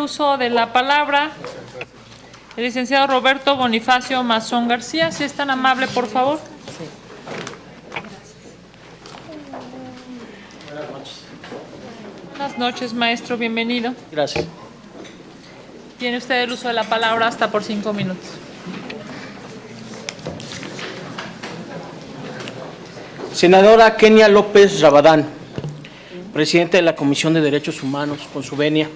uso de la palabra el licenciado Roberto Bonifacio Mazón García. Si es tan amable, por favor. Sí. Buenas noches. Buenas noches, maestro. Bienvenido. Gracias. Tiene usted el uso de la palabra hasta por 5 minutos. Senadora Kenia López Rabadán, presidenta de la Comisión de Derechos Humanos, con su venia.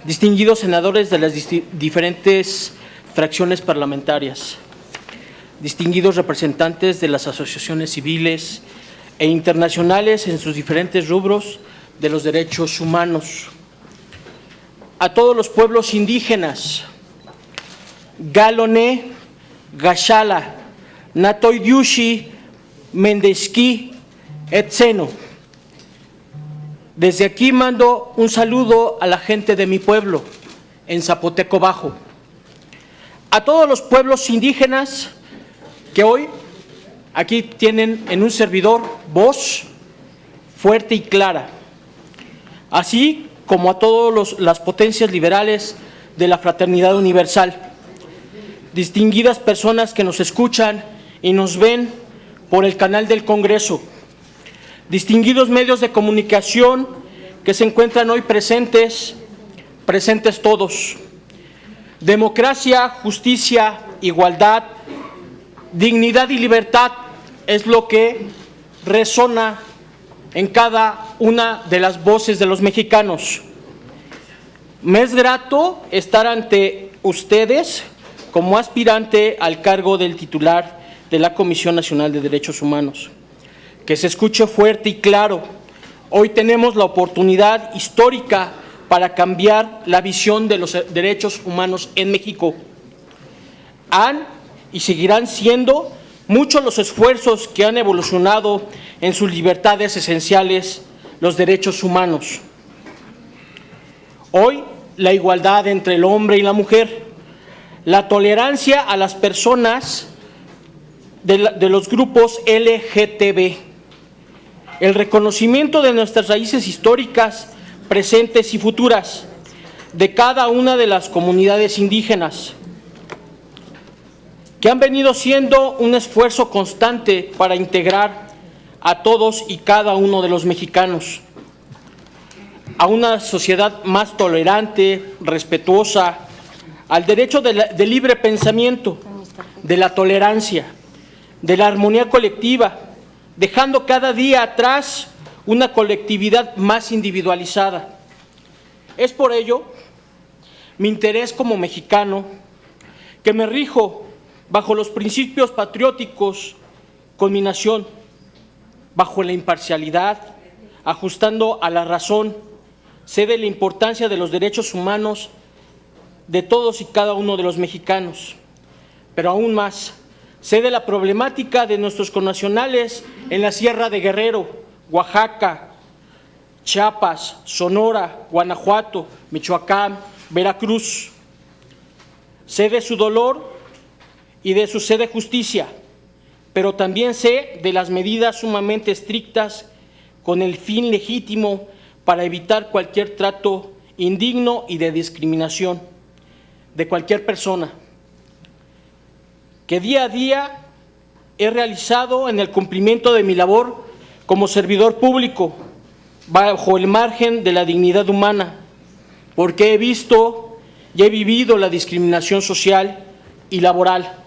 Distinguidos senadores de las diferentes fracciones parlamentarias. Distinguidos representantes de las asociaciones civiles e internacionales en sus diferentes rubros de los derechos humanos. A todos los pueblos indígenas, Galone, Gashala, Natoyushi, Mendesquí, Etzeno. Desde aquí mando un saludo a la gente de mi pueblo, en Zapoteco Bajo. A todos los pueblos indígenas que hoy aquí tienen en un servidor voz fuerte y clara, así como a todas las potencias liberales de la fraternidad universal, distinguidas personas que nos escuchan y nos ven por el canal del Congreso, distinguidos medios de comunicación que se encuentran hoy presentes todos. Democracia, justicia, igualdad, dignidad y libertad es lo que resona en cada una de las voces de los mexicanos. Me es grato estar ante ustedes como aspirante al cargo del titular de la Comisión Nacional de Derechos Humanos. Que se escuche fuerte y claro. Hoy tenemos la oportunidad histórica para cambiar la visión de los derechos humanos en México. Han y seguirán siendo muchos los esfuerzos que han evolucionado en sus libertades esenciales, los derechos humanos. Hoy, la igualdad entre el hombre y la mujer, la tolerancia a las personas de los grupos LGTB, el reconocimiento de nuestras raíces históricas, presentes y futuras, de cada una de las comunidades indígenas, que han venido siendo un esfuerzo constante para integrar a todos y cada uno de los mexicanos a una sociedad más tolerante, respetuosa, al derecho de libre pensamiento, de la tolerancia, de la armonía colectiva, dejando cada día atrás una colectividad más individualizada. Es por ello mi interés como mexicano, que me rijo bajo los principios patrióticos con mi nación, bajo la imparcialidad, ajustando a la razón, sé de la importancia de los derechos humanos de todos y cada uno de los mexicanos, pero aún más, sé de la problemática de nuestros connacionales en la Sierra de Guerrero, Oaxaca, Chiapas, Sonora, Guanajuato, Michoacán, Veracruz. Sé de su dolor y de su sed de justicia, pero también sé de las medidas sumamente estrictas con el fin legítimo para evitar cualquier trato indigno y de discriminación de cualquier persona, que día a día he realizado en el cumplimiento de mi labor como servidor público, bajo el margen de la dignidad humana, porque he visto y he vivido la discriminación social y laboral.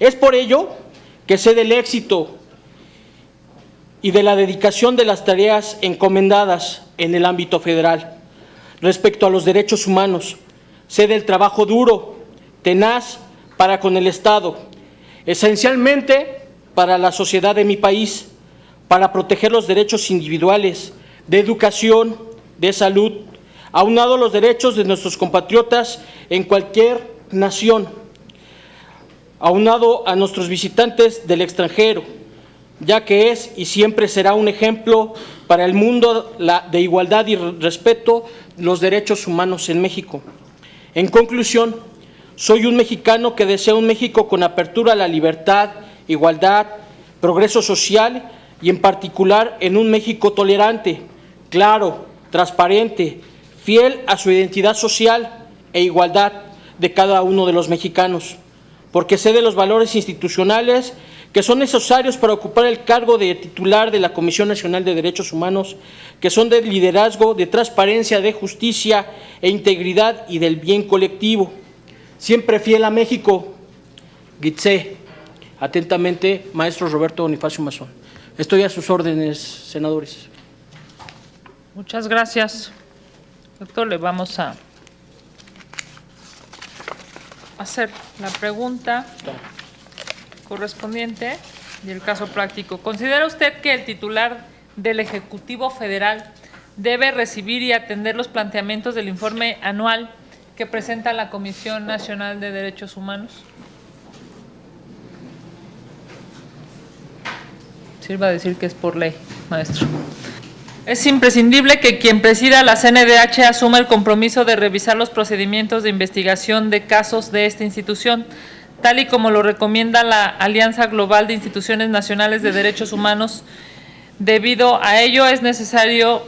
Es por ello que sé del éxito y de la dedicación de las tareas encomendadas en el ámbito federal respecto a los derechos humanos. Sé del trabajo duro, tenaz, para con el Estado, esencialmente para la sociedad de mi país, para proteger los derechos individuales, de educación, de salud, aunado los derechos de nuestros compatriotas en cualquier nación, aunado a nuestros visitantes del extranjero, ya que es y siempre será un ejemplo para el mundo de igualdad y respeto de los derechos humanos en México. En conclusión, soy un mexicano que desea un México con apertura a la libertad, igualdad, progreso social y en particular en un México tolerante, claro, transparente, fiel a su identidad social e igualdad de cada uno de los mexicanos, porque sé de los valores institucionales que son necesarios para ocupar el cargo de titular de la Comisión Nacional de Derechos Humanos, que son de liderazgo, de transparencia, de justicia e integridad y del bien colectivo. Siempre fiel a México, Gitze. Atentamente, maestro Roberto Bonifacio Mazón. Estoy a sus órdenes, senadores. Muchas gracias. Doctor, le vamos a hacer la pregunta correspondiente y el caso práctico. ¿Considera usted que el titular del Ejecutivo Federal debe recibir y atender los planteamientos del informe anual que presenta la Comisión Nacional de Derechos Humanos? Sirva a decir que es por ley, maestro. Es imprescindible que quien presida la CNDH asuma el compromiso de revisar los procedimientos de investigación de casos de esta institución, tal y como lo recomienda la Alianza Global de Instituciones Nacionales de Derechos Humanos. Debido a ello, es necesario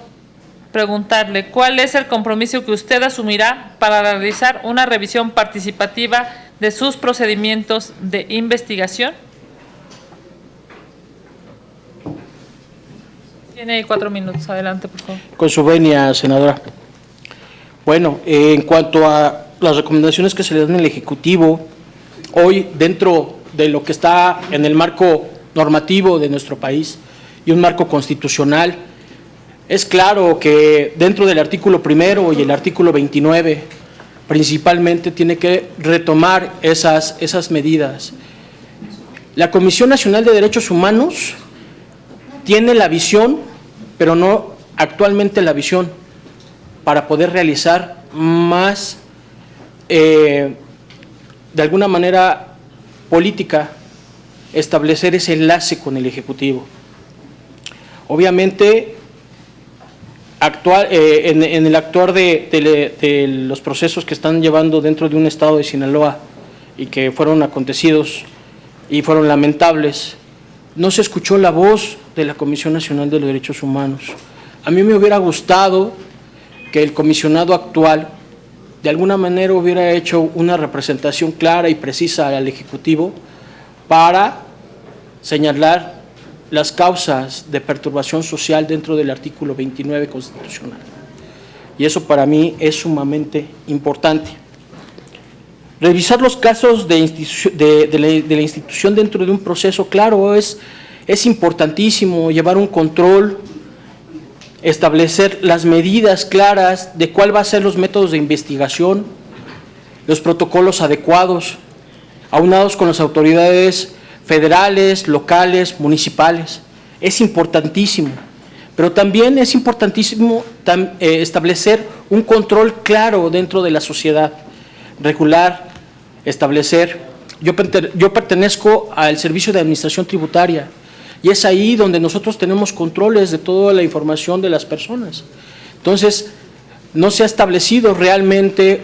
preguntarle cuál es el compromiso que usted asumirá para realizar una revisión participativa de sus procedimientos de investigación. Tiene 4 minutos. Adelante, por favor. Con su venia, senadora. Bueno, en cuanto a las recomendaciones que se le dan al Ejecutivo, hoy dentro de lo que está en el marco normativo de nuestro país y un marco constitucional, es claro que dentro del artículo 1 y el artículo 29 principalmente tiene que retomar esas medidas. La Comisión Nacional de Derechos Humanos tiene la visión, pero no actualmente la visión para poder realizar más, de alguna manera política, establecer ese enlace con el Ejecutivo. Obviamente, en el actuar de los procesos que están llevando dentro de un estado de Sinaloa y que fueron acontecidos y fueron lamentables, no se escuchó la voz de la Comisión Nacional de los Derechos Humanos. A mí me hubiera gustado que el comisionado actual de alguna manera hubiera hecho una representación clara y precisa al Ejecutivo para señalar las causas de perturbación social dentro del artículo 29 constitucional. Y eso para mí es sumamente importante. Revisar los casos de la institución dentro de un proceso, claro, es importantísimo llevar un control, establecer las medidas claras de cuál va a ser los métodos de investigación, los protocolos adecuados, aunados con las autoridades federales, locales, municipales. Es importantísimo, pero también es importantísimo establecer un control claro dentro de la sociedad, regular, establecer. Yo pertenezco al Servicio de Administración Tributaria y es ahí donde nosotros tenemos controles de toda la información de las personas. Entonces, no se ha establecido realmente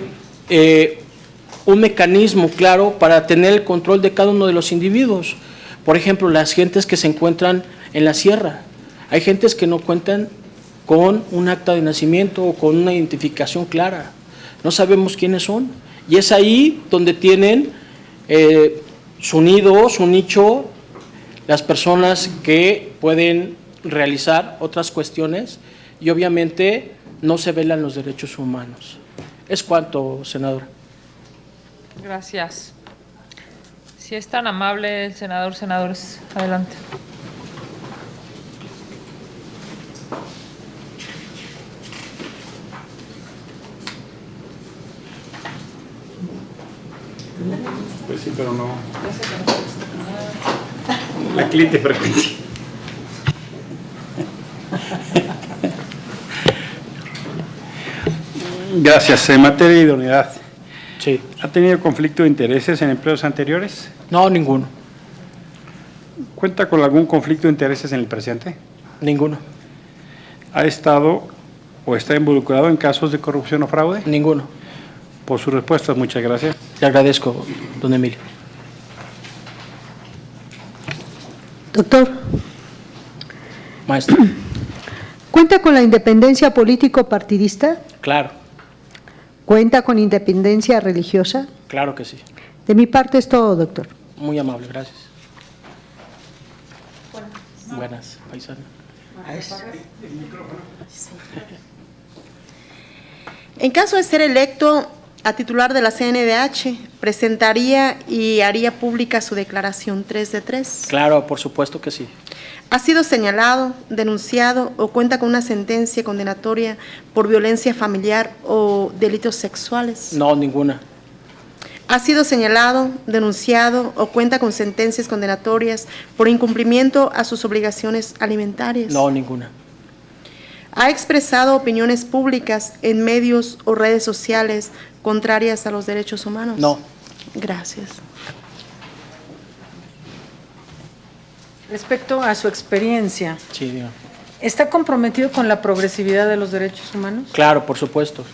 un mecanismo claro para tener el control de cada uno de los individuos. Por ejemplo, las gentes que se encuentran en la sierra. Hay gentes que no cuentan con un acta de nacimiento o con una identificación clara. No sabemos quiénes son. Y es ahí donde tienen su nido, su nicho, las personas que pueden realizar otras cuestiones y obviamente no se velan los derechos humanos. Es cuanto, senadora. Gracias. Si es tan amable el senador, senadores, adelante. Pues sí, pero no. La cliente frecuente. Gracias. En materia de idoneidad, Sí. ¿ha tenido conflicto de intereses en empleos anteriores? No, ninguno. ¿Cuenta con algún conflicto de intereses en el presente? Ninguno. ¿Ha estado o está involucrado en casos de corrupción o fraude? Ninguno. Por sus respuestas, muchas gracias. Le agradezco, don Emilio. Doctor, Maestro. ¿cuenta con la independencia político-partidista? Claro. ¿Cuenta con independencia religiosa? Claro que sí. De mi parte es todo, doctor. Muy amable, gracias. Buenas, paisano. En caso de ser electo a titular de la CNDH, presentaría y haría pública su declaración 3 de 3. Claro, por supuesto que sí. ¿Ha sido señalado, denunciado o cuenta con una sentencia condenatoria por violencia familiar o delitos sexuales? No, ninguna. ¿Ha sido señalado, denunciado o cuenta con sentencias condenatorias por incumplimiento a sus obligaciones alimentarias? No, ninguna. ¿Ha expresado opiniones públicas en medios o redes sociales contrarias a los derechos humanos? No. Gracias. Respecto a su experiencia, Sí, diga. ¿está comprometido con la progresividad de los derechos humanos? Claro, por supuesto.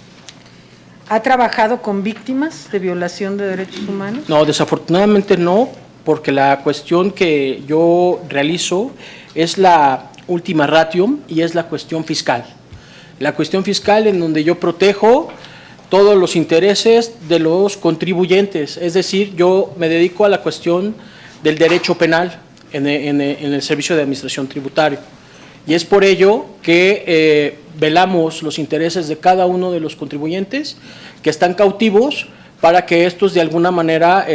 ¿Ha trabajado con víctimas de violación de derechos humanos? No, desafortunadamente no, porque la cuestión que yo realizo es la ultima ratio y es la cuestión fiscal. La cuestión fiscal en donde yo protejo todos los intereses de los contribuyentes, es decir, yo me dedico a la cuestión del derecho penal en el Servicio de Administración Tributaria. Y es por ello que velamos los intereses de cada uno de los contribuyentes que están cautivos para que estos de alguna manera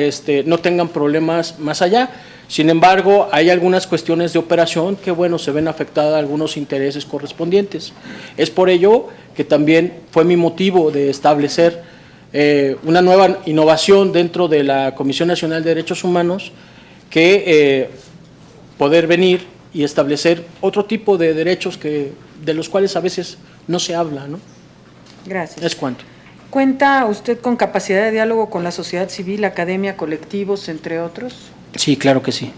no tengan problemas más allá. Sin embargo, hay algunas cuestiones de operación que, bueno, se ven afectadas algunos intereses correspondientes. Es por ello que también fue mi motivo de establecer una nueva innovación dentro de la Comisión Nacional de Derechos Humanos, que poder venir y establecer otro tipo de derechos de los cuales a veces no se habla, ¿no? Gracias. Es cuanto. ¿Cuenta usted con capacidad de diálogo con la sociedad civil, academia, colectivos, entre otros? Sí, claro que sí.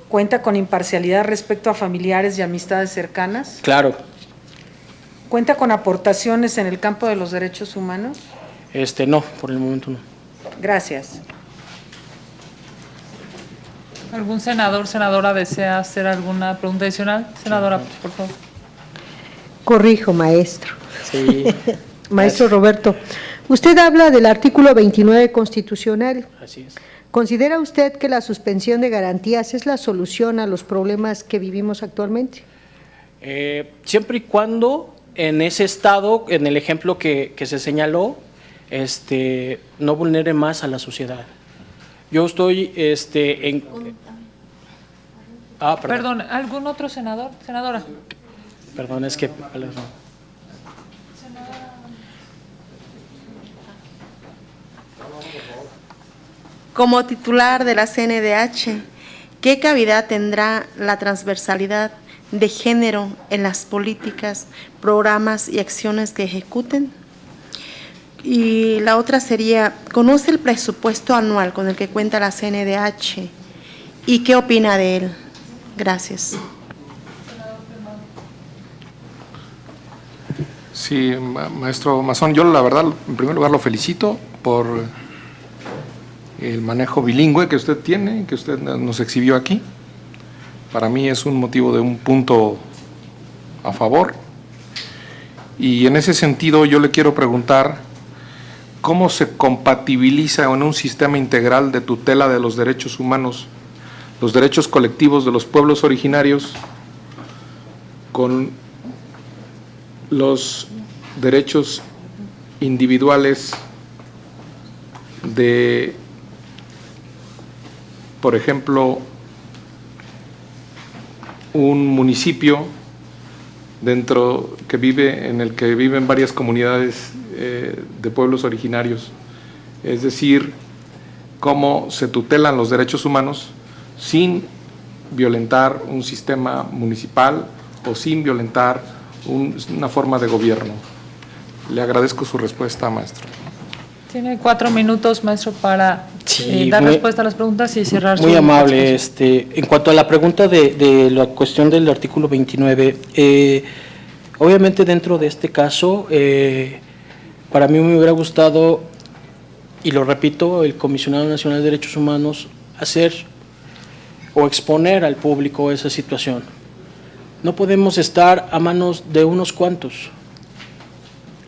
¿Cuenta con imparcialidad respecto a familiares y amistades cercanas? Claro. ¿Cuenta con aportaciones en el campo de los derechos humanos? No, por el momento no. Gracias. ¿Algún senador, senadora desea hacer alguna pregunta adicional? Senadora, por favor. Corrijo, maestro. Sí. Maestro Gracias. Roberto, usted habla del artículo 29 constitucional. Así es. ¿Considera usted que la suspensión de garantías es la solución a los problemas que vivimos actualmente? Siempre y cuando en ese estado, en el ejemplo que se señaló, no vulnere más a la sociedad. Yo estoy Perdón, ¿algún otro senador, senadora? Perdón, es que Como titular de la CNDH, ¿qué cavidad tendrá la transversalidad de género en las políticas, programas y acciones que ejecuten? Y la otra sería, ¿conoce el presupuesto anual con el que cuenta la CNDH y qué opina de él? Gracias. Sí, maestro Mazón, yo la verdad, en primer lugar lo felicito por el manejo bilingüe que usted tiene, que usted nos exhibió aquí. Para mí es un motivo de un punto a favor. Y en ese sentido yo le quiero preguntar cómo se compatibiliza en un sistema integral de tutela de los derechos humanos, los derechos colectivos de los pueblos originarios con los derechos individuales de, por ejemplo, un municipio en el que viven varias comunidades de pueblos originarios, es decir, cómo se tutelan los derechos humanos sin violentar un sistema municipal o sin violentar una forma de gobierno. Le agradezco su respuesta, maestro. Tiene 4 minutos, maestro, para Sí, dar muy- respuesta a las preguntas y cerrar su Muy amable. exposición. En cuanto a la pregunta de la cuestión del artículo 29, obviamente dentro de este caso, para mí me hubiera gustado, y lo repito, el Comisionado Nacional de Derechos Humanos, hacer o exponer al público esa situación. No podemos estar a manos de unos cuantos.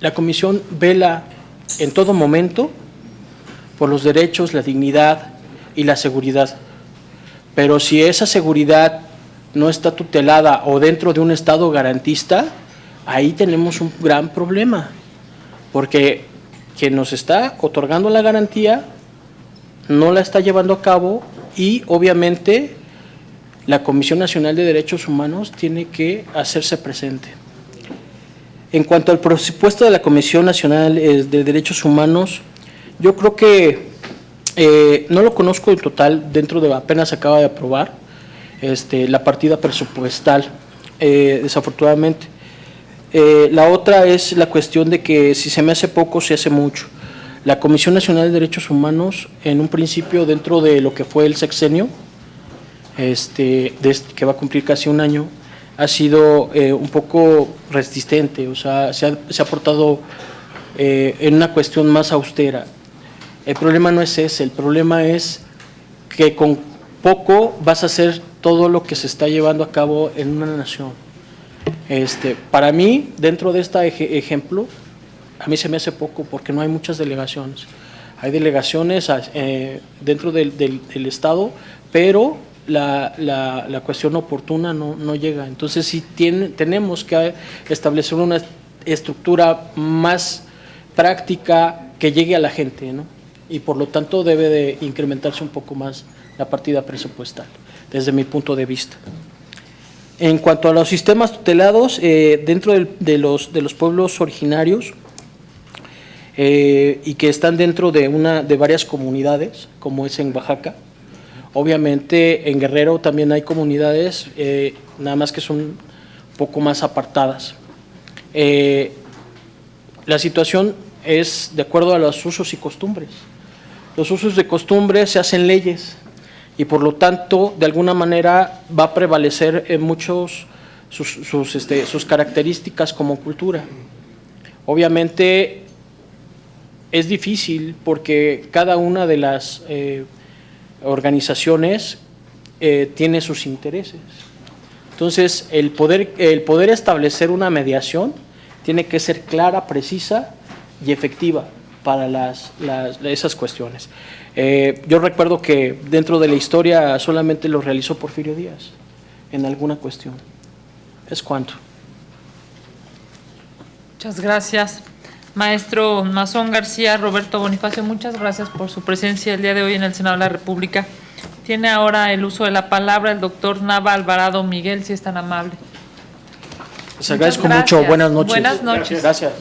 La Comisión vela en todo momento por los derechos, la dignidad y la seguridad. Pero si esa seguridad no está tutelada o dentro de un Estado garantista, ahí tenemos un gran problema, porque quien nos está otorgando la garantía no la está llevando a cabo y obviamente la Comisión Nacional de Derechos Humanos tiene que hacerse presente. En cuanto al presupuesto de la Comisión Nacional de Derechos Humanos, yo creo que no lo conozco en total, dentro de apenas se acaba de aprobar la partida presupuestal, desafortunadamente. La otra es la cuestión de que si se me hace poco, se hace mucho. La Comisión Nacional de Derechos Humanos, en un principio, dentro de lo que fue el sexenio, que va a cumplir casi un año, ha sido un poco resistente, o sea, se ha portado en una cuestión más austera. El problema no es ese, el problema es que con poco vas a hacer todo lo que se está llevando a cabo en una nación. Para mí, dentro de este ejemplo, a mí se me hace poco porque no hay muchas delegaciones. Hay delegaciones dentro del Estado, pero la cuestión oportuna no llega. Entonces sí tenemos que establecer una estructura más práctica que llegue a la gente, ¿no? Y por lo tanto debe de incrementarse un poco más la partida presupuestal, desde mi punto de vista. En cuanto a los sistemas tutelados, dentro de los pueblos originarios y que están dentro de varias comunidades, como es en Oaxaca, obviamente en Guerrero también hay comunidades, nada más que son un poco más apartadas. La situación es de acuerdo a los usos y costumbres. Los usos de costumbres se hacen leyes y por lo tanto de alguna manera va a prevalecer en muchos sus características como cultura. Obviamente es difícil porque cada una de las organizaciones tiene sus intereses. Entonces el poder establecer una mediación tiene que ser clara, precisa y efectiva para esas cuestiones. Yo recuerdo que dentro de la historia solamente lo realizó Porfirio Díaz en alguna cuestión. Es cuanto. Muchas gracias. Maestro Mazón García, Roberto Bonifacio, muchas gracias por su presencia el día de hoy en el Senado de la República. Tiene ahora el uso de la palabra el doctor Nava Alvarado Miguel, si es tan amable. Les agradezco mucho. Buenas noches. Buenas noches. Gracias.